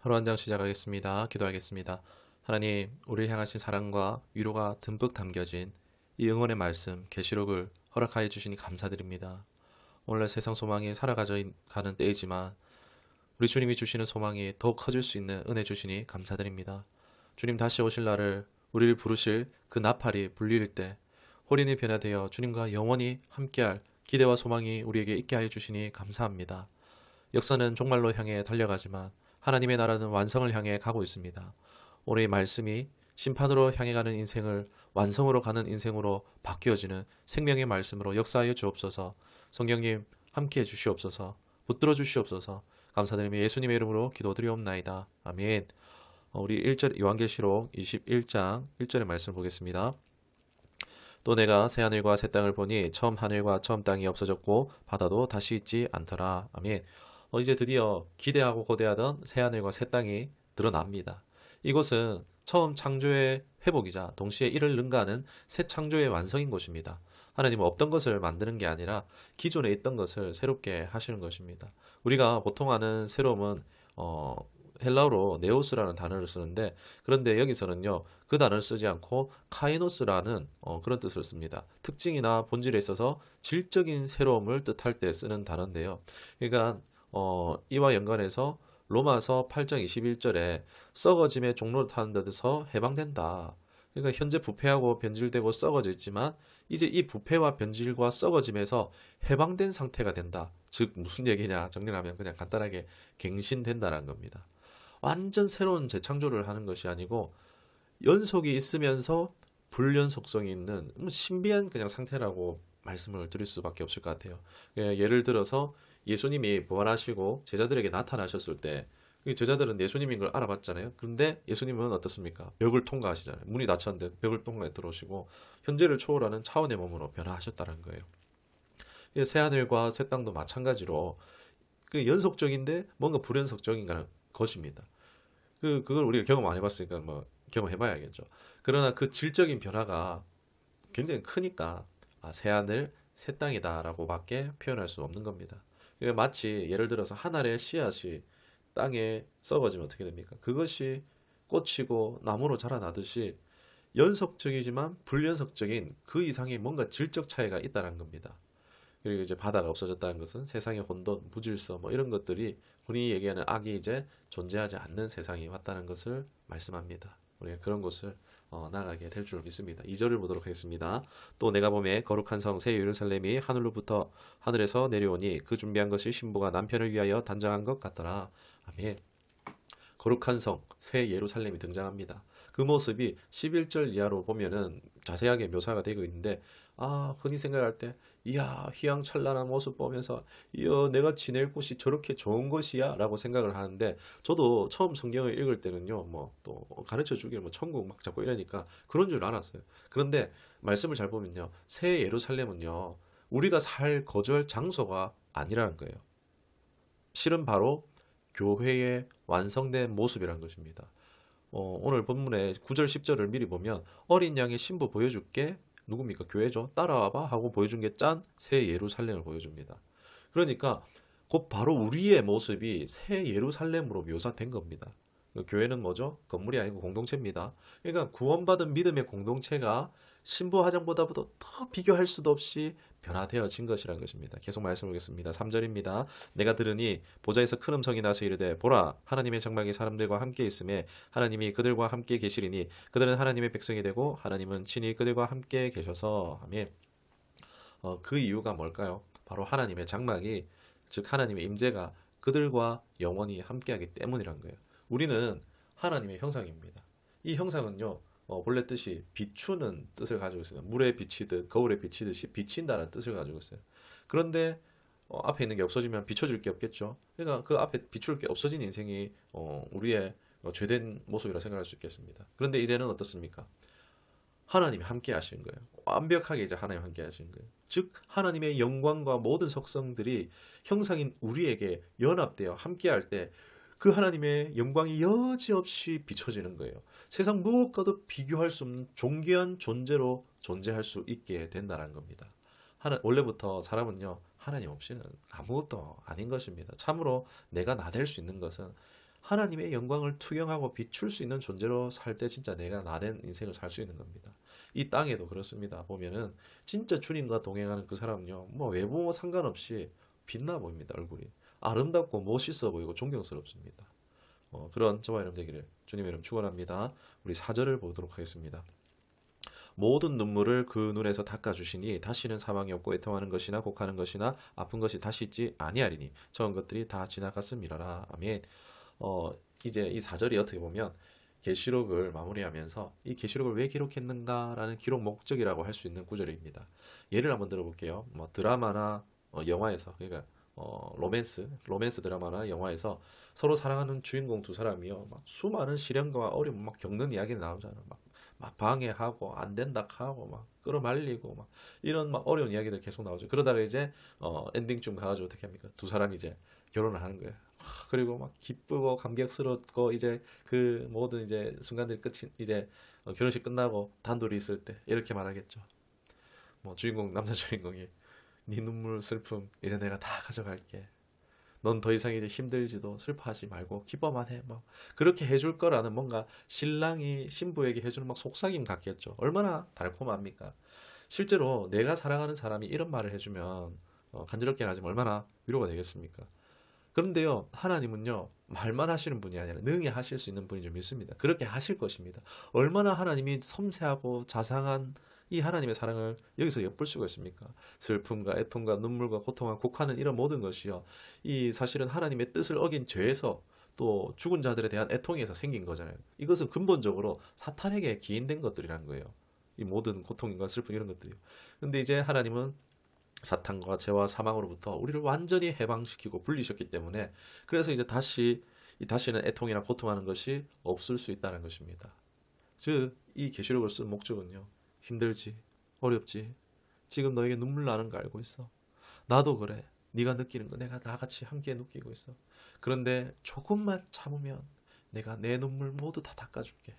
하루 한 장 시작하겠습니다. 기도하겠습니다. 하나님, 우리를 향하신 사랑과 위로가 듬뿍 담겨진 이 응원의 말씀, 계시록을 허락하여 주시니 감사드립니다. 오늘날 세상 소망이 가는 때이지만 우리 주님이 주시는 소망이 더욱 커질 수 있는 은혜 주시니 감사드립니다. 주님 다시 오실 날을 우리를 부르실 그 나팔이 불릴 때 호린이 변화되어 주님과 영원히 함께할 기대와 소망이 우리에게 있게 하여 주시니 감사합니다. 역사는 종말로 향해 달려가지만 하나님의 나라는 완성을 향해 가고 있습니다. 오늘 이 말씀이 심판으로 향해 가는 인생을 완성으로 가는 인생으로 바뀌어지는 생명의 말씀으로 역사하여 주옵소서. 성경님 함께해 주시옵소서. 붙들어 주시옵소서. 감사드리며 예수님의 이름으로 기도드리옵나이다. 아멘. 우리 1절 요한계시록 21장 1절의 말씀을 보겠습니다. 또 내가 새 하늘과 새 땅을 보니 처음 하늘과 처음 땅이 없어졌고 바다도 다시 있지 않더라. 아멘. 이제 드디어 기대하고 고대하던 새 하늘과 새 땅이 드러납니다. 이곳은 처음 창조의 회복이자 동시에 이를 능가하는 새 창조의 완성인 곳입니다. 하나님은 없던 것을 만드는 게 아니라 기존에 있던 것을 새롭게 하시는 것입니다. 우리가 보통 아는 새로움은 헬라어로 네오스라는 단어를 쓰는데, 그런데 여기서는요 그 단어를 쓰지 않고 카이노스라는 그런 뜻을 씁니다. 특징이나 본질에 있어서 질적인 새로움을 뜻할 때 쓰는 단어인데요. 그러니까 이와 연관해서 로마서 8장 21절에 썩어짐의 종로를 타는 데서 해방된다. 그러니까 현재 부패하고 변질되고 썩어져 있지만 이제 이 부패와 변질과 썩어짐에서 해방된 상태가 된다. 즉 무슨 얘기냐 정리하면 그냥 간단하게 갱신된다는 겁니다. 완전 새로운 재창조를 하는 것이 아니고 연속이 있으면서 불연속성이 있는 신비한 그냥 상태라고 말씀을 드릴 수밖에 없을 것 같아요. 예를 들어서 예수님이 부활하시고 제자들에게 나타나셨을 때 제자들은 예수님인 걸 알아봤잖아요. 그런데 예수님은 어떻습니까? 벽을 통과하시잖아요. 문이 닫혔는데 벽을 통과해 들어오시고 현재를 초월하는 차원의 몸으로 변화하셨다는 거예요. 새하늘과 새 땅도 마찬가지로 그 연속적인데 뭔가 불연속적인 것입니다. 그걸 우리가 경험 안 해봤으니까 뭐 경험해봐야겠죠. 그러나 그 질적인 변화가 굉장히 크니까 새하늘, 새 땅이다라고밖에 표현할 수 없는 겁니다. 마치 예를 들어서 한 알의 씨앗이 땅에 썩어지면 어떻게 됩니까? 그것이 꽃이고 나무로 자라나듯이 연속적이지만 불연속적인 그 이상의 뭔가 질적 차이가 있다는 겁니다. 그리고 이제 바다가 없어졌다는 것은 세상의 혼돈, 무질서 뭐 이런 것들이 흔히 얘기하는 악이 이제 존재하지 않는 세상이 왔다는 것을 말씀합니다. 우리가 그런 곳을 나가게 될 줄 믿습니다. 2절을 보도록 하겠습니다. 또 내가 보매 거룩한 성 새 예루살렘이 하늘로부터 하늘에서 내려오니 그 준비한 것이 신부가 남편을 위하여 단장한 것 같더라. 아멘. 거룩한 성 새 예루살렘이 등장합니다. 그 모습이 11절 이하로 보면은 자세하게 묘사가 되고 있는데 흔히 생각할 때 이야 휘황찬란한 모습 보면서 이야 내가 지낼 곳이 저렇게 좋은 곳이야 라고 생각을 하는데, 저도 처음 성경을 읽을 때는요 뭐 또 가르쳐 주길 뭐 천국 막 잡고 이러니까 그런 줄 알았어요. 그런데 말씀을 잘 보면요 새 예루살렘은요 우리가 살 거주할 장소가 아니라는 거예요. 실은 바로 교회의 완성된 모습이라는 것입니다. 오늘 본문의 9절 10절을 미리 보면 어린 양의 신부 보여줄게, 누굽니까? 교회죠. 따라와봐 하고 보여준 게 짠 새 예루살렘을 보여줍니다. 그러니까 곧 바로 우리의 모습이 새 예루살렘으로 묘사된 겁니다. 교회는 뭐죠? 건물이 아니고 공동체입니다. 그러니까 구원받은 믿음의 공동체가 신부 화장보다도 더 비교할 수도 없이 변화되어진 것이라는 것입니다. 계속 말씀하겠습니다. 3절입니다. 내가 들으니 보좌에서 큰 음성이 나서 이르되 보라 하나님의 장막이 사람들과 함께 있음에 하나님이 그들과 함께 계시리니 그들은 하나님의 백성이 되고 하나님은 친히 그들과 함께 계셔서. 아멘. 그 이유가 뭘까요? 바로 하나님의 장막이, 즉 하나님의 임재가 그들과 영원히 함께하기 때문이란 거예요. 우리는 하나님의 형상입니다. 이 형상은요 본래 뜻이 비추는 뜻을 가지고 있어요. 물에 비치듯 거울에 비치듯이 비친다는 뜻을 가지고 있어요. 그런데 앞에 있는 게 없어지면 비춰줄 게 없겠죠. 그러니까 그 앞에 비출 게 없어진 인생이 우리의 죄된 모습이라 생각할 수 있겠습니다. 그런데 이제는 어떻습니까? 하나님이 함께 하시는 거예요. 완벽하게 이제 하나님 함께 하시는 거예요. 즉 하나님의 영광과 모든 속성들이 형상인 우리에게 연합되어 함께 할 때 그 하나님의 영광이 여지없이 비춰지는 거예요. 세상 무엇과도 비교할 수 없는 존귀한 존재로 존재할 수 있게 된다는 겁니다. 원래부터 사람은요 하나님 없이는 아무것도 아닌 것입니다. 참으로 내가 나댈 수 있는 것은 하나님의 영광을 투영하고 비출 수 있는 존재로 살 때 진짜 내가 나된 인생을 살 수 있는 겁니다. 이 땅에도 그렇습니다. 보면은 진짜 주님과 동행하는 그 사람은요, 뭐 외모 상관없이 빛나 보입니다. 얼굴이 아름답고 멋있어 보이고 존경스럽습니다. 그런 저와 여러분 되기를 주님의 이름 축원합니다. 우리 4절을 보도록 하겠습니다. 모든 눈물을 그 눈에서 닦아주시니 다시는 사망이 없고 애통하는 것이나 곡하는 것이나 아픈 것이 다시 있지 아니하리니 저런 것들이 다 지나갔음이라라. 아멘. 이제 이 4절이 어떻게 보면 계시록을 마무리하면서 이 계시록을 왜 기록했는가라는 기록 목적이라고 할 수 있는 구절입니다. 예를 한번 들어볼게요. 뭐 드라마나 영화에서, 그러니까 로맨스 드라마나 영화에서 서로 사랑하는 주인공 두 사람이요, 막 수많은 시련과 어려움 막 겪는 이야기가 나오잖아. 막 방해하고 안 된다 하고 막 끌어말리고 막 이런 막 어려운 이야기들 계속 나오죠. 그러다가 이제 엔딩쯤 가가지고 어떻게 합니까? 두 사람이 이제 결혼을 하는 거예요. 그리고 막 기쁘고 감격스럽고 이제 그 모든 이제 순간들이 끝이 이제 결혼식 끝나고 단둘이 있을 때 이렇게 말하겠죠. 뭐 주인공, 남자 주인공이 네 눈물 슬픔 이제 내가 다 가져갈게. 넌 더 이상 이제 힘들지도 슬퍼하지 말고 기뻐만 해. 뭐 그렇게 해줄 거라는 뭔가 신랑이 신부에게 해주는 막 속삭임 같겠죠. 얼마나 달콤합니까? 실제로 내가 사랑하는 사람이 이런 말을 해주면 간지럽긴 하지만 얼마나 위로가 되겠습니까? 그런데요, 하나님은요, 말만 하시는 분이 아니라 능히 하실 수 있는 분인 줄 믿습니다. 그렇게 하실 것입니다. 얼마나 하나님이 섬세하고 자상한 이 하나님의 사랑을 여기서 엿볼 수가 있습니까? 슬픔과 애통과 눈물과 고통과 곡하는 이런 모든 것이요, 이 사실은 하나님의 뜻을 어긴 죄에서 또 죽은 자들에 대한 애통에서 생긴 거잖아요. 이것은 근본적으로 사탄에게 기인된 것들이라는 거예요. 이 모든 고통과 슬픔 이런 것들이요. 근데 이제 하나님은 사탄과 죄와 사망으로부터 우리를 완전히 해방시키고 분리셨기 때문에, 그래서 이제 다시는 애통이나 고통하는 것이 없을 수 있다는 것입니다. 즉, 이 계시록을 쓴 목적은요, 힘들지, 어렵지, 지금 너에게 눈물 나는 거 알고 있어. 나도 그래. 네가 느끼는 거 내가 나같이 함께 느끼고 있어. 그런데 조금만 참으면 내가 내 눈물 모두 다 닦아줄게.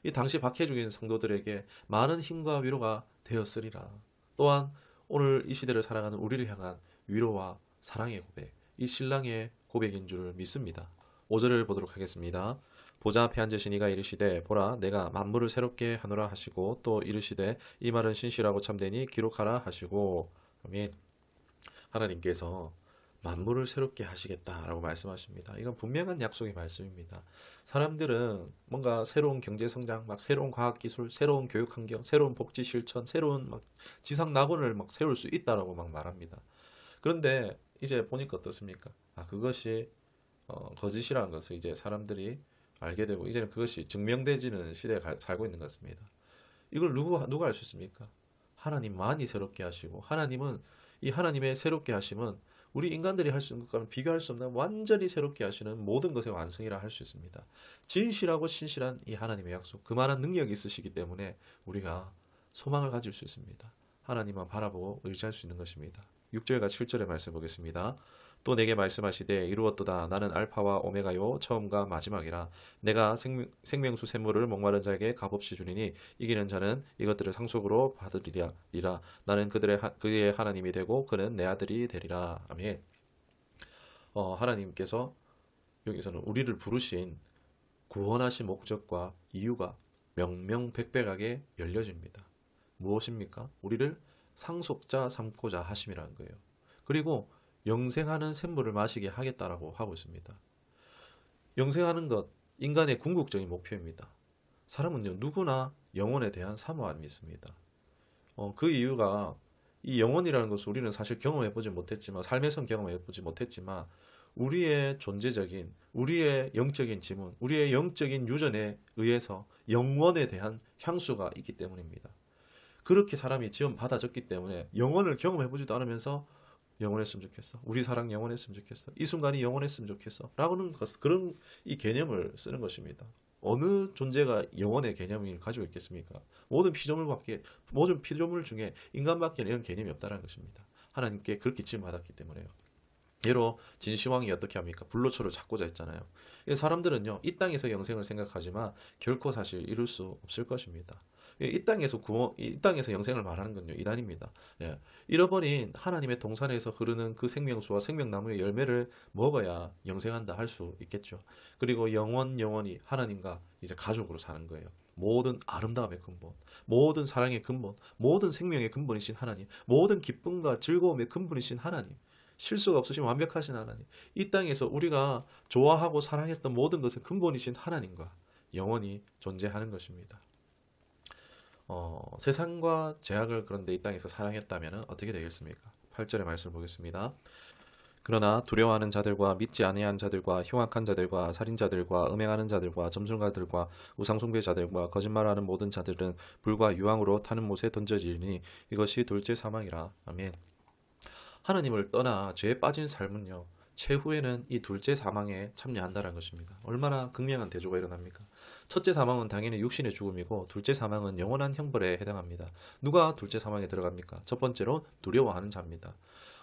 이 당시 박해중인 성도들에게 많은 힘과 위로가 되었으리라. 또한 오늘 이 시대를 살아가는 우리를 향한 위로와 사랑의 고백, 이 신랑의 고백인 줄 믿습니다. 5절을 보도록 하겠습니다. 보좌 앞에 앉으신 이가 이르시되 보라 내가 만물을 새롭게 하노라 하시고 또 이르시되 이 말은 신실하고 참되니 기록하라 하시고. 아멘. 하나님께서 만물을 새롭게 하시겠다라고 말씀하십니다. 이건 분명한 약속의 말씀입니다. 사람들은 뭔가 새로운 경제 성장, 막 새로운 과학 기술, 새로운 교육 환경, 새로운 복지 실천, 새로운 막 지상 낙원을 막 세울 수 있다라고 막 말합니다. 그런데 이제 보니까 어떻습니까? 그것이 거짓이라는 것을 이제 사람들이 알게 되고 이제는 그것이 증명되지는 시대에 살고 있는 것 같습니다. 이걸 누가 알 수 있습니까? 하나님만이 새롭게 하시고, 하나님은 이 하나님의 새롭게 하심은 우리 인간들이 할 수 있는 것과는 비교할 수 없는 완전히 새롭게 하시는 모든 것의 완성이라 할 수 있습니다. 진실하고 신실한 이 하나님의 약속, 그만한 능력이 있으시기 때문에 우리가 소망을 가질 수 있습니다. 하나님만 바라보고 의지할 수 있는 것입니다. 6절과 7절의 말씀 보겠습니다. 또 내게 말씀하시되 이루었도다. 나는 알파와 오메가요 처음과 마지막이라. 내가 생명수 샘물을 목마른 자에게 값없이 주리니 이기는 자는 이것들을 상속으로 받으리라. 나는 그의 하나님이 되고 그는 내 아들이 되리라. 아멘. 하나님께서 여기서는 우리를 부르신 구원하신 목적과 이유가 명명백백하게 열려집니다. 무엇입니까? 우리를 상속자 삼고자 하심이라는 거예요. 그리고 영생하는 샘물을 마시게 하겠다라고 하고 있습니다. 영생하는 것, 인간의 궁극적인 목표입니다. 사람은요, 누구나 영혼에 대한 사모함이 있습니다. 그 이유가 이 영혼이라는 것을 우리는 사실 경험해보지 못했지만, 삶에선 경험해보지 못했지만, 우리의 존재적인, 우리의 영적인 지문, 우리의 영적인 유전에 의해서 영원에 대한 향수가 있기 때문입니다. 그렇게 사람이 지원 받아졌기 때문에 영혼을 경험해보지도 않으면서 영원했으면 좋겠어. 우리 사랑 영원했으면 좋겠어. 이 순간이 영원했으면 좋겠어. 라고는 그런 이 개념을 쓰는 것입니다. 어느 존재가 영혼의 개념을 가지고 있겠습니까? 모든 피조물 중에 인간밖에 이런 개념이 없다는 것입니다. 하나님께 그렇게 지음받았기 때문에요. 예로 진시황이 어떻게 합니까? 불로초를 찾고자 했잖아요. 사람들은요, 이 땅에서 영생을 생각하지만 결코 사실 이룰 수 없을 것입니다. 이 땅에서 이 땅에서 영생을 말하는 건요, 이단입니다. 예. 잃어버린 하나님의 동산에서 흐르는 그 생명수와 생명나무의 열매를 먹어야 영생한다 할 수 있겠죠. 그리고 영원히 하나님과 이제 가족으로 사는 거예요. 모든 아름다움의 근본, 모든 사랑의 근본, 모든 생명의 근본이신 하나님, 모든 기쁨과 즐거움의 근본이신 하나님, 실수가 없으신 완벽하신 하나님, 이 땅에서 우리가 좋아하고 사랑했던 모든 것의 근본이신 하나님과 영원히 존재하는 것입니다. 세상과 제약을 그런데 이 땅에서 사랑했다면 어떻게 되겠습니까? 8절의 말씀을 보겠습니다. 그러나 두려워하는 자들과 믿지 아니한 자들과 흉악한 자들과 살인자들과 음행하는 자들과 점술가들과 우상숭배자들과 거짓말하는 모든 자들은 불과 유황으로 타는 못에 던져지리니 이것이 둘째 사망이라. 아멘. 하나님을 떠나 죄에 빠진 삶은요, 최후에는 이 둘째 사망에 참여한다는 것입니다. 얼마나 극명한 대조가 일어납니까? 첫째 사망은 당연히 육신의 죽음이고 둘째 사망은 영원한 형벌에 해당합니다. 누가 둘째 사망에 들어갑니까? 첫 번째로 두려워하는 자입니다.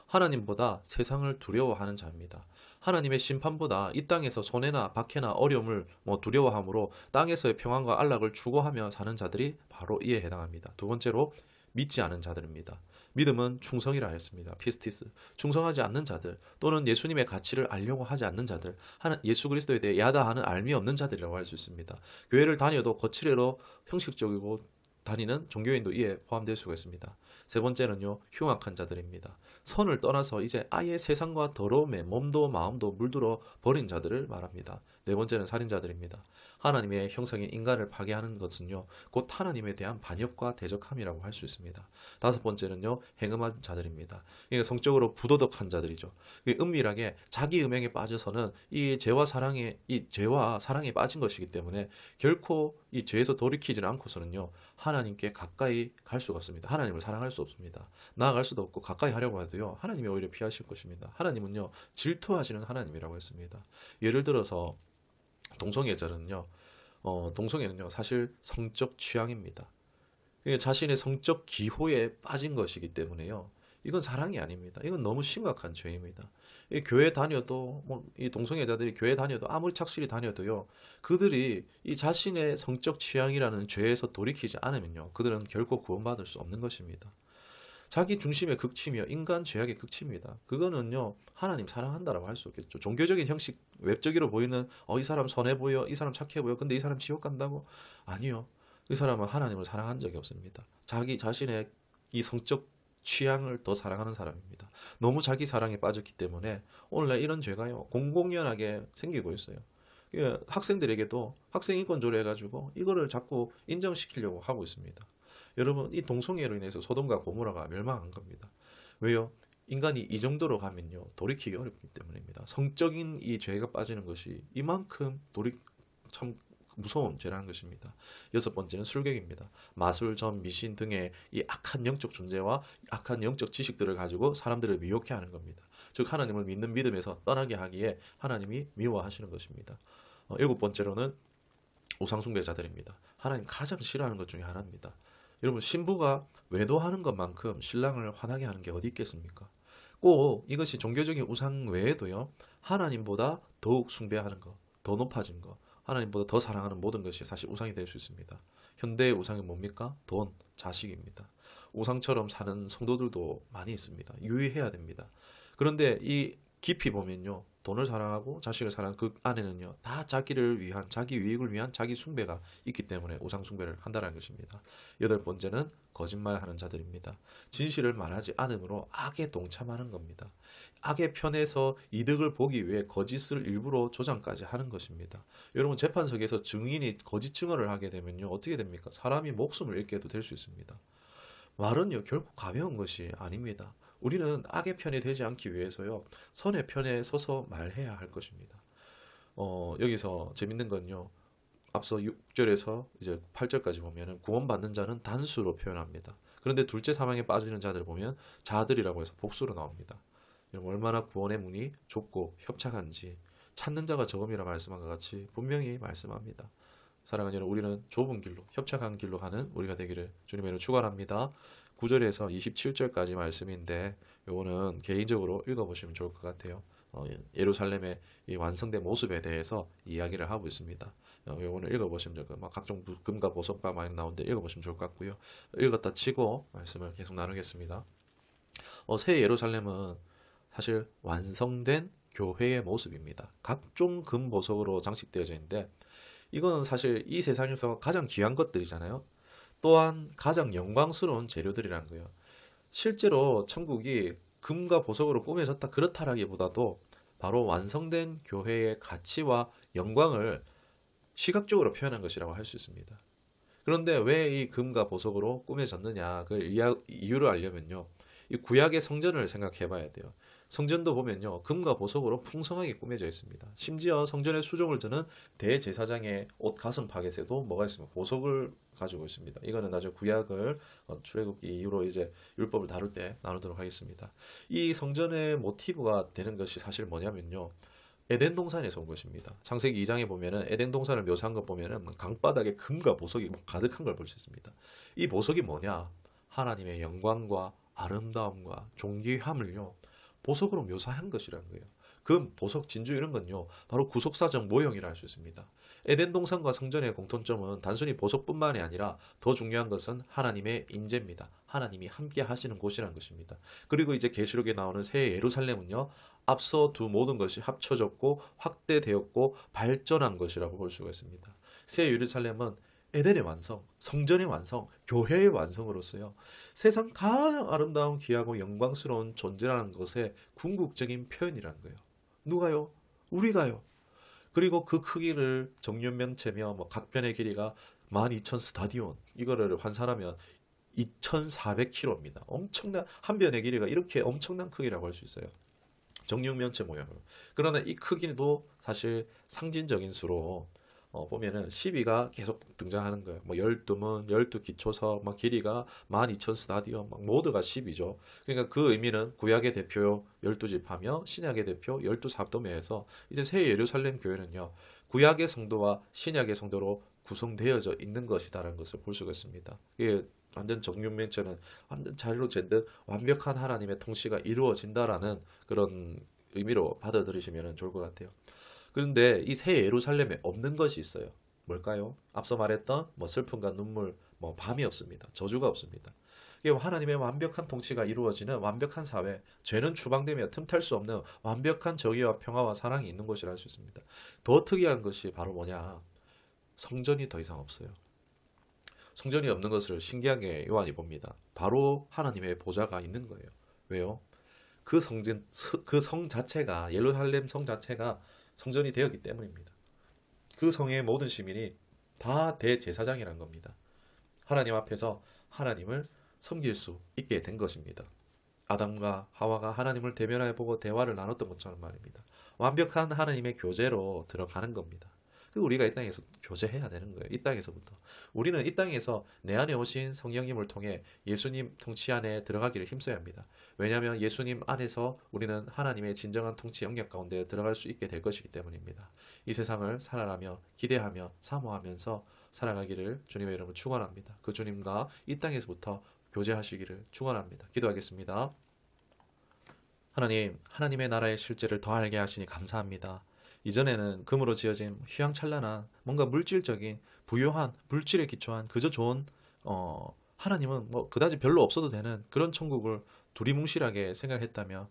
하나님보다 세상을 두려워하는 자입니다. 하나님의 심판보다 이 땅에서 손해나 박해나 어려움을 두려워함으로 땅에서의 평안과 안락을 추구하며 사는 자들이 바로 이에 해당합니다. 두 번째로 믿지 않은 자들입니다. 믿음은 충성이라 했습니다. 피스티스. 충성하지 않는 자들 또는 예수님의 가치를 알려고 하지 않는 자들, 예수 그리스도에 대해 야다하는 알미 없는 자들이라고 할 수 있습니다. 교회를 다녀도 거칠애로 형식적이고 다니는 종교인도 이에 포함될 수가 있습니다. 세 번째는요, 흉악한 자들입니다. 선을 떠나서 이제 아예 세상과 더러움에 몸도 마음도 물들어 버린 자들을 말합니다. 네 번째는 살인자들입니다. 하나님의 형상인 인간을 파괴하는 것은요, 곧 하나님에 대한 반역과 대적함이라고 할 수 있습니다. 다섯 번째는요, 행음한 자들입니다. 이게 성적으로 부도덕한 자들이죠. 은밀하게 자기 음행에 빠져서는 이 죄와 사랑에 빠진 것이기 때문에 결코 이 죄에서 돌이키지 않고서는요, 하나님께 가까이 갈 수가 없습니다. 하나님을 사랑할 수 없습니다. 나아갈 수도 없고 가까이 하려고 해도요, 하나님이 오히려 피하실 것입니다. 하나님은요, 질투하시는 하나님이라고 했습니다. 예를 들어서 동성애자는요, 동성애는요, 사실 성적 취향입니다. 자신의 성적 기호에 빠진 것이기 때문에요, 이건 사랑이 아닙니다. 이건 너무 심각한 죄입니다. 이 교회 다녀도 이 동성애자들이 교회 다녀도 아무리 착실히 다녀도요, 그들이 이 자신의 성적 취향이라는 죄에서 돌이키지 않으면요, 그들은 결코 구원받을 수 없는 것입니다. 자기 중심의 극치며 인간 죄악의 극치입니다. 그거는요, 하나님 사랑한다라고 할 수 없겠죠. 종교적인 형식, 외적으로 보이는 이 사람 선해 보여, 이 사람 착해 보여, 근데 이 사람 지옥 간다고? 아니요. 이 사람은 하나님을 사랑한 적이 없습니다. 자기 자신의 이 성적 취향을 더 사랑하는 사람입니다. 너무 자기 사랑에 빠졌기 때문에 오늘날 이런 죄가요, 공공연하게 생기고 있어요. 학생들에게도 학생인권 조례해가지고 이거를 자꾸 인정시키려고 하고 있습니다. 여러분, 이 동성애로 인해서 소돔과 고모라가 멸망한 겁니다. 왜요? 인간이 이 정도로 가면요, 돌이키기 어렵기 때문입니다. 성적인 이 죄가 빠지는 것이 이만큼 참 무서운 죄라는 것입니다. 여섯 번째는 술객입니다. 마술, 점, 미신 등의 이 악한 영적 존재와 악한 영적 지식들을 가지고 사람들을 미혹해 하는 겁니다. 즉 하나님을 믿는 믿음에서 떠나게 하기에 하나님이 미워하시는 것입니다. 일곱 번째로는 우상숭배자들입니다. 하나님 가장 싫어하는 것 중에 하나입니다. 여러분, 신부가 외도하는 것만큼 신랑을 화나게 하는 게 어디 있겠습니까? 꼭 이것이 종교적인 우상 외에도요, 하나님보다 더욱 숭배하는 것, 더 높아진 것, 하나님보다 더 사랑하는 모든 것이 사실 우상이 될 수 있습니다. 현대의 우상이 뭡니까? 돈, 자식입니다. 우상처럼 사는 성도들도 많이 있습니다. 유의해야 됩니다. 그런데 이 깊이 보면요, 돈을 사랑하고 자식을 사랑하는 그 안에는요, 다 자기를 위한, 자기 유익을 위한 자기 숭배가 있기 때문에 우상 숭배를 한다는 것입니다. 여덟 번째는 거짓말하는 자들입니다. 진실을 말하지 않으므로 악에 동참하는 겁니다. 악의 편에서 이득을 보기 위해 거짓을 일부러 조장까지 하는 것입니다. 여러분, 재판석에서 증인이 거짓 증언을 하게 되면요, 어떻게 됩니까? 사람이 목숨을 잃게도 될 수 있습니다. 말은요, 결코 가벼운 것이 아닙니다. 우리는 악의 편이 되지 않기 위해서요, 선의 편에 서서 말해야 할 것입니다. 여기서 재밌는 건요, 앞서 6절에서 이제 8절까지 보면은 구원받는 자는 단수로 표현합니다. 그런데 둘째 사망에 빠지는 자들을 보면 자들이라고 해서 복수로 나옵니다. 얼마나 구원의 문이 좁고 협착한지, 찾는 자가 적음이라 말씀한 것 같이 분명히 말씀합니다. 사랑하는 여러분, 우리는 좁은 길로, 협착한 길로 가는 우리가 되기를 주님의 이름으로 축원합니다. 9절에서 27절까지 말씀인데 요거는 개인적으로 읽어보시면 좋을 것 같아요. 예루살렘의 이 완성된 모습에 대해서 이야기를 하고 있습니다. 요거는 읽어보시면 좋고, 막 각종 금과 보석과 많이 나오는데 읽어보시면 좋을 것 같고요. 읽었다 치고 말씀을 계속 나누겠습니다. 새 예루살렘은 사실 완성된 교회의 모습입니다. 각종 금보석으로 장식되어져 있는데 이거는 사실 이 세상에서 가장 귀한 것들이잖아요. 또한 가장 영광스러운 재료들이라는 거예요. 실제로 천국이 금과 보석으로 꾸며졌다 그렇다라기보다도 바로 완성된 교회의 가치와 영광을 시각적으로 표현한 것이라고 할 수 있습니다. 그런데 왜 이 금과 보석으로 꾸며졌느냐 그 이유를 알려면요. 이 구약의 성전을 생각해 봐야 돼요. 성전도 보면요. 금과 보석으로 풍성하게 꾸며져 있습니다. 심지어 성전의 수종을 드는 대제사장의 옷 가슴 파겟에도 뭐가 있습니까? 보석을 가지고 있습니다. 이거는 나중에 구약을 출애굽기 이후로 이제 율법을 다룰 때 나누도록 하겠습니다. 이 성전의 모티브가 되는 것이 사실 뭐냐면요. 에덴 동산에서 온 것입니다. 창세기 2장에 보면은 에덴 동산을 묘사한 것 보면은 강바닥에 금과 보석이 가득한 걸 볼 수 있습니다. 이 보석이 뭐냐? 하나님의 영광과 아름다움과 존귀함을요. 보석으로 묘사한 것이라는 거예요. 금, 보석, 진주 이런 건요. 바로 구속사적 모형이라 할 수 있습니다. 에덴 동산과 성전의 공통점은 단순히 보석뿐만이 아니라 더 중요한 것은 하나님의 임재입니다. 하나님이 함께 하시는 곳이라는 것입니다. 그리고 이제 계시록에 나오는 새 예루살렘은요. 앞서 두 모든 것이 합쳐졌고 확대되었고 발전한 것이라고 볼 수가 있습니다. 새 예루살렘은 에덴의 완성, 성전의 완성, 교회의 완성으로서요. 세상 가장 아름다운 귀하고 영광스러운 존재라는 것의 궁극적인 표현이라는 거예요. 누가요? 우리가요. 그리고 그 크기를 정육면체며 각 변의 길이가 12,000 스타디온 이거를 환산하면 2,400km입니다. 엄청난 한 변의 길이가 이렇게 엄청난 크기라고 할 수 있어요. 정육면체 모양으로. 그러나 이 크기도 사실 상징적인 수로 보면은 12가 계속 등장하는 거예요. 뭐 12문, 12기초석, 막 길이가 12,000 스타디온, 막 모두가 10이죠. 그러니까 그 의미는 구약의 대표 12지파며 신약의 대표 12사도매에서 이제 새 예루살렘 교회는요. 구약의 성도와 신약의 성도로 구성되어져 있는 것이다라는 것을 볼 수가 있습니다. 이게 완전 정육면체는 완전 자리로 잰듯 완벽한 하나님의 통치가 이루어진다라는 그런 의미로 받아들이시면 좋을 것 같아요. 그런데 이 새 예루살렘에 없는 것이 있어요. 뭘까요? 앞서 말했던 슬픔과 눈물, 밤이 없습니다. 저주가 없습니다. 이게 하나님의 완벽한 통치가 이루어지는 완벽한 사회, 죄는 추방되며 틈탈 수 없는 완벽한 정의와 평화와 사랑이 있는 곳이라 할 수 있습니다. 더 특이한 것이 바로 뭐냐? 성전이 더 이상 없어요. 성전이 없는 것을 신기하게 요한이 봅니다. 바로 하나님의 보좌가 있는 거예요. 왜요? 그 성 자체가 예루살렘 성 자체가 성전이 되었기 때문입니다. 그 성의 모든 시민이 다 대제사장이란 겁니다. 하나님 앞에서 하나님을 섬길 수 있게 된 것입니다. 아담과 하와가 하나님을 대면해 보고 대화를 나눴던 것처럼 말입니다. 완벽한 하나님의 교제로 들어가는 겁니다. 그리고 우리가 이 땅에서 교제해야 되는 거예요. 이 땅에서부터. 우리는 이 땅에서 내 안에 오신 성령님을 통해 예수님 통치 안에 들어가기를 힘써야 합니다. 왜냐하면 예수님 안에서 우리는 하나님의 진정한 통치 영역 가운데 들어갈 수 있게 될 것이기 때문입니다. 이 세상을 살아가며 기대하며 사모하면서 살아가기를 주님의 이름으로 축원합니다. 그 주님과 이 땅에서부터 교제하시기를 축원합니다. 기도하겠습니다. 하나님, 하나님의 나라의 실제를 더 알게 하시니 감사합니다. 이전에는 금으로 지어진 휘황찬란한 뭔가 물질적인 부요한 물질에 기초한 그저 좋은 하나님은 그다지 별로 없어도 되는 그런 천국을 두리뭉실하게 생각했다며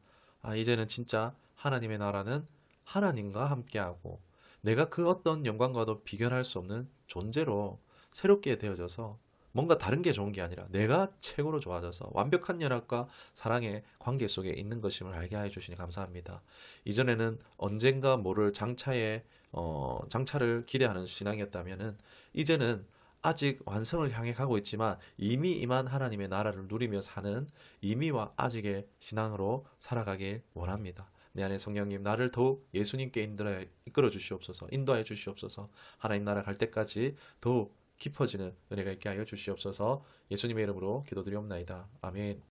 이제는 진짜 하나님의 나라는 하나님과 함께하고 내가 그 어떤 영광과도 비견할 수 없는 존재로 새롭게 되어져서 뭔가 다른 게 좋은 게 아니라 내가 최고로 좋아져서 완벽한 연합과 사랑의 관계 속에 있는 것임을 알게 해주시니 감사합니다. 이전에는 언젠가 모를 장차를 기대하는 신앙이었다면은 이제는 아직 완성을 향해 가고 있지만 이미 임한 하나님의 나라를 누리며 사는 이미와 아직의 신앙으로 살아가길 원합니다. 내 안에 성령님 나를 더욱 예수님께 이끌어 주시옵소서. 인도하여 주시옵소서. 하나님 나라 갈 때까지 더욱 깊어지는 은혜가 있게 하여 주시옵소서. 예수님의 이름으로 기도드리옵나이다. 아멘.